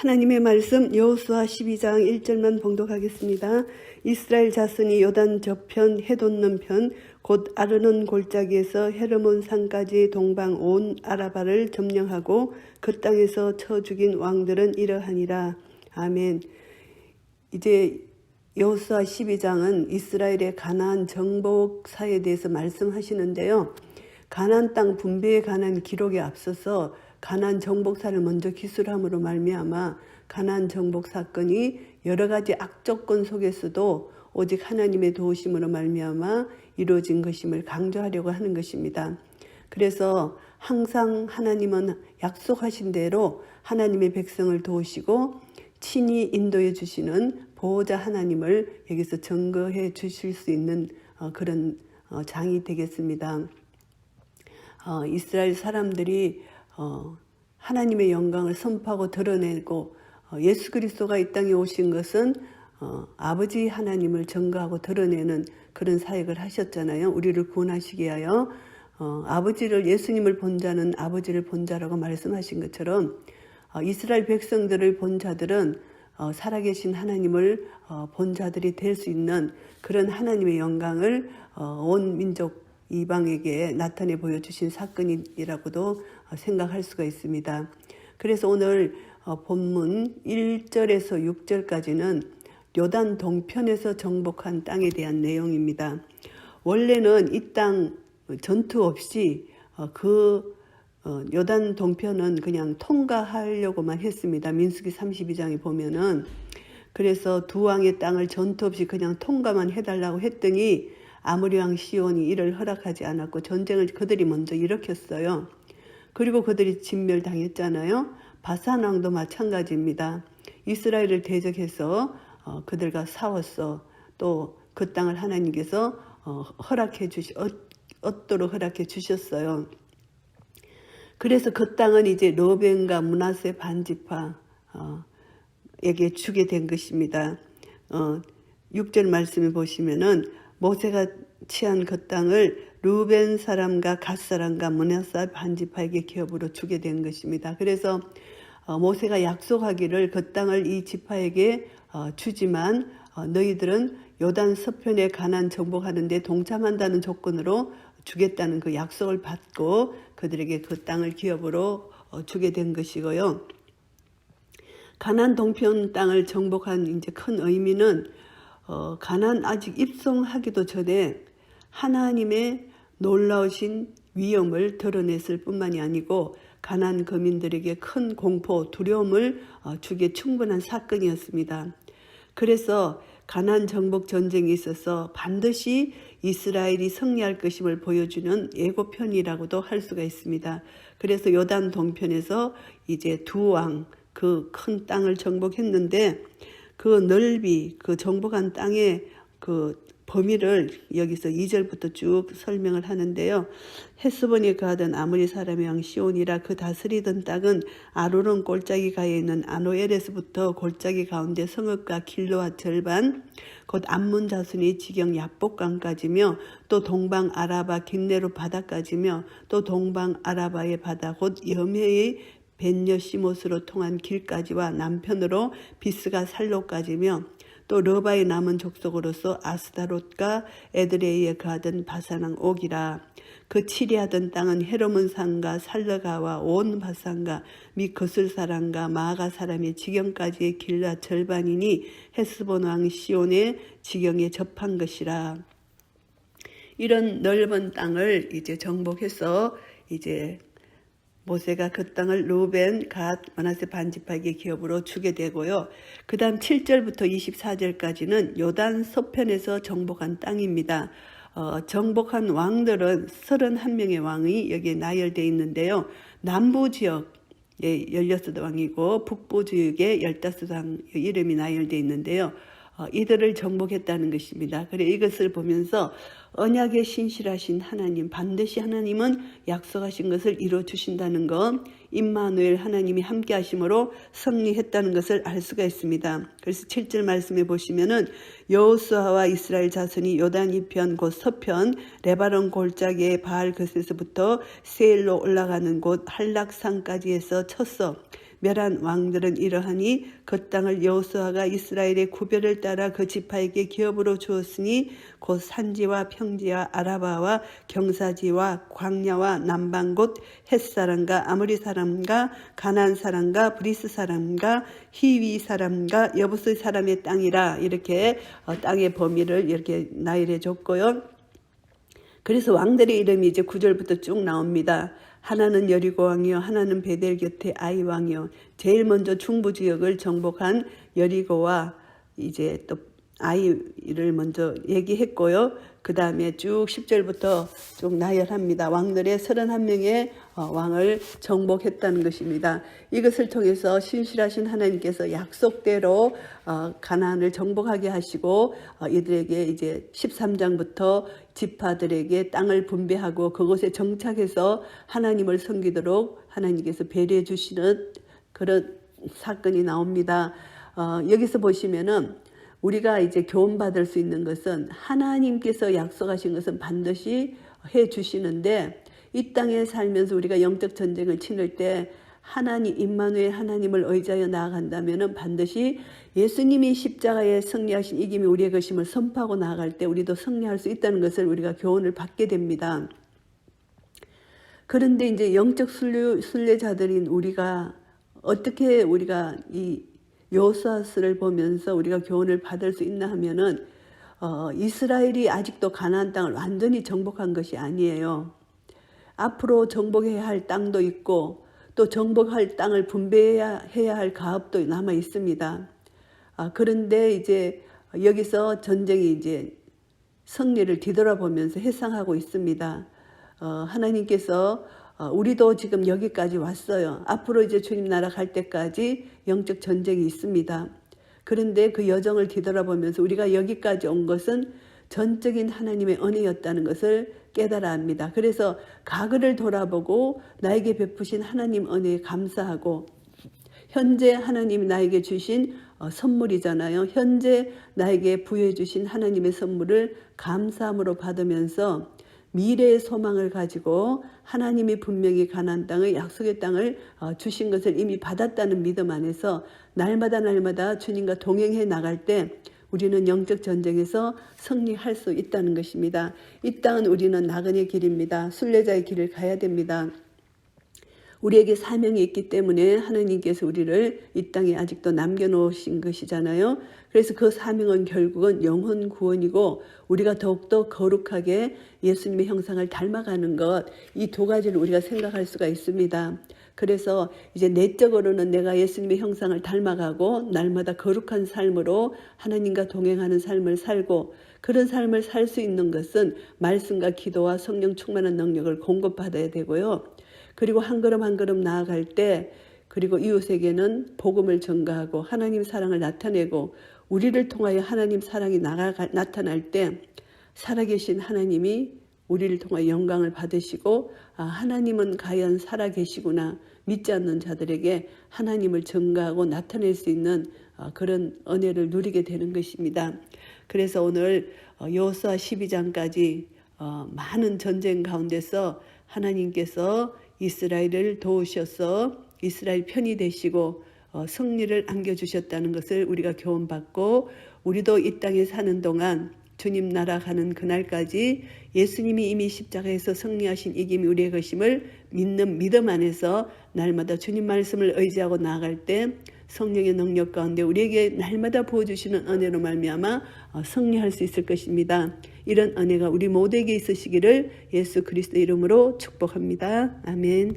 하나님의 말씀 여호수아 12장 1절만 봉독하겠습니다. 이스라엘 자손이 요단 저편 해돋는 편 곧 아르논 골짜기에서 헤르몬 산까지 동방 온 아라바를 점령하고 그 땅에서 쳐 죽인 왕들은 이러하니라. 아멘. 이제 여호수아 12장은 이스라엘의 가나안 정복사에 대해서 말씀하시는데요. 가나안 땅 분배에 관한 기록에 앞서서 가나안 정복사를 먼저 기술함으로 말미암아 가나안 정복 사건이 여러 가지 악조건 속에서도 오직 하나님의 도우심으로 말미암아 이루어진 것임을 강조하려고 하는 것입니다. 그래서 항상 하나님은 약속하신 대로 하나님의 백성을 도우시고 친히 인도해 주시는 보호자 하나님을 여기서 증거해 주실 수 있는 그런 장이 되겠습니다. 이스라엘 사람들이 하나님의 영광을 선포하고 드러내고 예수 그리스도가 이 땅에 오신 것은 아버지 하나님을 증거하고 드러내는 그런 사역을 하셨잖아요. 우리를 구원하시기 위하여 아버지를 예수님을 본 자는 아버지를 본 자라고 말씀하신 것처럼 이스라엘 백성들을 본 자들은 살아계신 하나님을 본 자들이 될 수 있는 그런 하나님의 영광을 온 민족 이방에게 나타내 보여주신 사건이라고도 생각할 수가 있습니다. 그래서 오늘 본문 1절에서 6절까지는 요단 동편에서 정복한 땅에 대한 내용입니다. 원래는 이 땅 전투 없이 요단 동편은 그냥 통과하려고만 했습니다. 민수기 32장에 보면은. 그래서 두 왕의 땅을 전투 없이 그냥 통과만 해달라고 했더니 아모리 왕 시온이 이를 허락하지 않았고 전쟁을 그들이 먼저 일으켰어요. 그리고 그들이 진멸당했잖아요. 바산 왕도 마찬가지입니다. 이스라엘을 대적해서 그들과 싸웠어. 또 그 땅을 하나님께서 얻도록 허락해 주셨어요. 그래서 그 땅은 이제 르벤과 므낫세 반지파에게 주게 된 것입니다. 6절 말씀을 보시면은 모세가 취한 그 땅을 르벤 사람과 갓 사람과 므낫세 반지파에게 기업으로 주게 된 것입니다. 그래서 모세가 약속하기를 그 땅을 이 지파에게 주지만 너희들은 요단 서편에 가나안 정복하는 데 동참한다는 조건으로 주겠다는 그 약속을 받고 그들에게 그 땅을 기업으로 주게 된 것이고요. 가나안 동편 땅을 정복한 이제 큰 의미는 가나안 아직 입성하기도 전에 하나님의 놀라우신 위엄을 드러냈을 뿐만이 아니고 가나안 거민들에게 큰 공포, 두려움을 주기에 충분한 사건이었습니다. 그래서 가나안 정복 전쟁에 있어서 반드시 이스라엘이 승리할 것임을 보여주는 예고편이라고도 할 수가 있습니다. 그래서 요단 동편에서 이제 두 왕 그 큰 땅을 정복했는데 그 넓이, 그 정복한 땅의 그 범위를 여기서 2절부터 쭉 설명을 하는데요. 헤스본에 거하던 아모리 사람의 왕 시온이라 그 다스리던 땅은 아르논 골짜기 가에 있는 아노엘에서부터 골짜기 가운데 성읍과 길로아 절반 곧 암몬 자손이 지경 야복강까지며 또 동방 아라바 긴네로 바다까지며 또 동방 아라바의 바다 곧 여메의 벤여시못으로 통한 길까지와 남편으로 비스가 살로까지며 또 러바의 남은 족속으로서 아스다롯과 에드레이에 거하던 바산왕 옥이라. 그 치리하던 땅은 헤르몬 산과 살르가와 온 바산과 및 거슬사람과 마아가 사람의 지경까지의 길라 절반이니 헤스본 왕 시온의 지경에 접한 것이라. 이런 넓은 땅을 이제 정복해서 이제 모세가 그 땅을 르벤, 갓, 므낫세 반지파에게 기업으로 주게 되고요. 그 다음 7절부터 24절까지는 요단 서편에서 정복한 땅입니다. 정복한 왕들은 31명의 왕이 여기에 나열되어 있는데요. 남부 지역에 16왕이고 북부 지역에 15왕 이름이 나열되어 있는데요. 이들을 정복했다는 것입니다. 그래 이것을 보면서 언약에 신실하신 하나님, 반드시 하나님은 약속하신 것을 이루어 주신다는 것, 임마누엘 하나님이 함께 하심으로 승리했다는 것을 알 수가 있습니다. 그래서 7절 말씀에 보시면은 여호수아와 이스라엘 자손이 요단 이편 곧 서편 레바논 골짜기의 바알 것에서부터 세일로 올라가는 곳 한락산까지 해서 쳤어. 멸한 왕들은 이러하니 그 땅을 여호수아가 이스라엘의 구별을 따라 그 지파에게 기업으로 주었으니 곧 산지와 평지와 아라바와 경사지와 광야와 남방 곧 헷사람과 아모리 사람과 가나안 사람과 브리스 사람과 히위 사람과 여부스 사람의 땅이라 이렇게 땅의 범위를 이렇게 나열해 줬고요. 그래서 왕들의 이름이 이제 9절부터 쭉 나옵니다. 하나는 여리고 왕이요, 하나는 베델 곁에 아이 왕이요. 제일 먼저 중부 지역을 정복한 여리고와 이제 또 아이를 먼저 얘기했고요. 그 다음에 쭉 10절부터 쭉 나열합니다. 왕들의 31명의 왕을 정복했다는 것입니다. 이것을 통해서 신실하신 하나님께서 약속대로 가나안을 정복하게 하시고 이들에게 이제 13장부터 지파들에게 땅을 분배하고 그곳에 정착해서 하나님을 섬기도록 하나님께서 배려해 주시는 그런 사건이 나옵니다. 여기서 보시면은 우리가 이제 교훈받을 수 있는 것은 하나님께서 약속하신 것은 반드시 해 주시는데 이 땅에 살면서 우리가 영적 전쟁을 치를 때 하나님 임마누엘 하나님을 의지하여 나아간다면은 반드시 예수님이 십자가에 승리하신 이김이 우리의 것임을 선포하고 나아갈 때 우리도 승리할 수 있다는 것을 우리가 교훈을 받게 됩니다. 그런데 이제 영적 순례자들인 우리가 어떻게 우리가 이 여호수아서를 보면서 우리가 교훈을 받을 수 있나 하면은 이스라엘이 아직도 가나안 땅을 완전히 정복한 것이 아니에요. 앞으로 정복해야 할 땅도 있고 또 정복할 땅을 분배해야 할 가업도 남아 있습니다. 그런데 이제 여기서 전쟁이 이제 승리를 뒤돌아보면서 해상하고 있습니다. 하나님께서 우리도 지금 여기까지 왔어요. 앞으로 이제 주님 나라 갈 때까지 영적 전쟁이 있습니다. 그런데 그 여정을 뒤돌아보면서 우리가 여기까지 온 것은 전적인 하나님의 은혜였다는 것을 깨달아야 합니다. 그래서 과거를 돌아보고 나에게 베푸신 하나님 은혜에 감사하고 현재 하나님이 나에게 주신 선물이잖아요. 현재 나에게 부여해 주신 하나님의 선물을 감사함으로 받으면서 미래의 소망을 가지고 하나님이 분명히 가나안 땅의 약속의 땅을 주신 것을 이미 받았다는 믿음 안에서 날마다 주님과 동행해 나갈 때 우리는 영적 전쟁에서 승리할 수 있다는 것입니다. 이 땅은 우리는 나그네 길입니다. 순례자의 길을 가야 됩니다. 우리에게 사명이 있기 때문에 하나님께서 우리를 이 땅에 아직도 남겨놓으신 것이잖아요. 그래서 그 사명은 결국은 영혼 구원이고 우리가 더욱더 거룩하게 예수님의 형상을 닮아가는 것, 이 두 가지를 우리가 생각할 수가 있습니다. 그래서 이제 내적으로는 내가 예수님의 형상을 닮아가고 날마다 거룩한 삶으로 하나님과 동행하는 삶을 살고 그런 삶을 살 수 있는 것은 말씀과 기도와 성령 충만한 능력을 공급받아야 되고요. 그리고 한 걸음 한 걸음 나아갈 때 그리고 이웃에게는 복음을 전가하고 하나님 사랑을 나타내고 우리를 통하여 하나님 사랑이 나타날 때 살아계신 하나님이 우리를 통하여 영광을 받으시고 하나님은 과연 살아계시구나 믿지 않는 자들에게 하나님을 전가하고 나타낼 수 있는 그런 은혜를 누리게 되는 것입니다. 그래서 오늘 여호수아 12장까지 많은 전쟁 가운데서 하나님께서 이스라엘을 도우셔서 이스라엘 편이 되시고 승리를 안겨주셨다는 것을 우리가 교훈받고 우리도 이 땅에 사는 동안 주님 나라 가는 그날까지 예수님이 이미 십자가에서 승리하신 이김이 우리의 것임을 믿는 믿음 안에서 날마다 주님 말씀을 의지하고 나아갈 때 성령의 능력 가운데 우리에게 날마다 부어주시는 은혜로 말미암아 승리할 수 있을 것입니다. 이런 은혜가 우리 모두에게 있으시기를 예수 그리스도 이름으로 축복합니다. 아멘.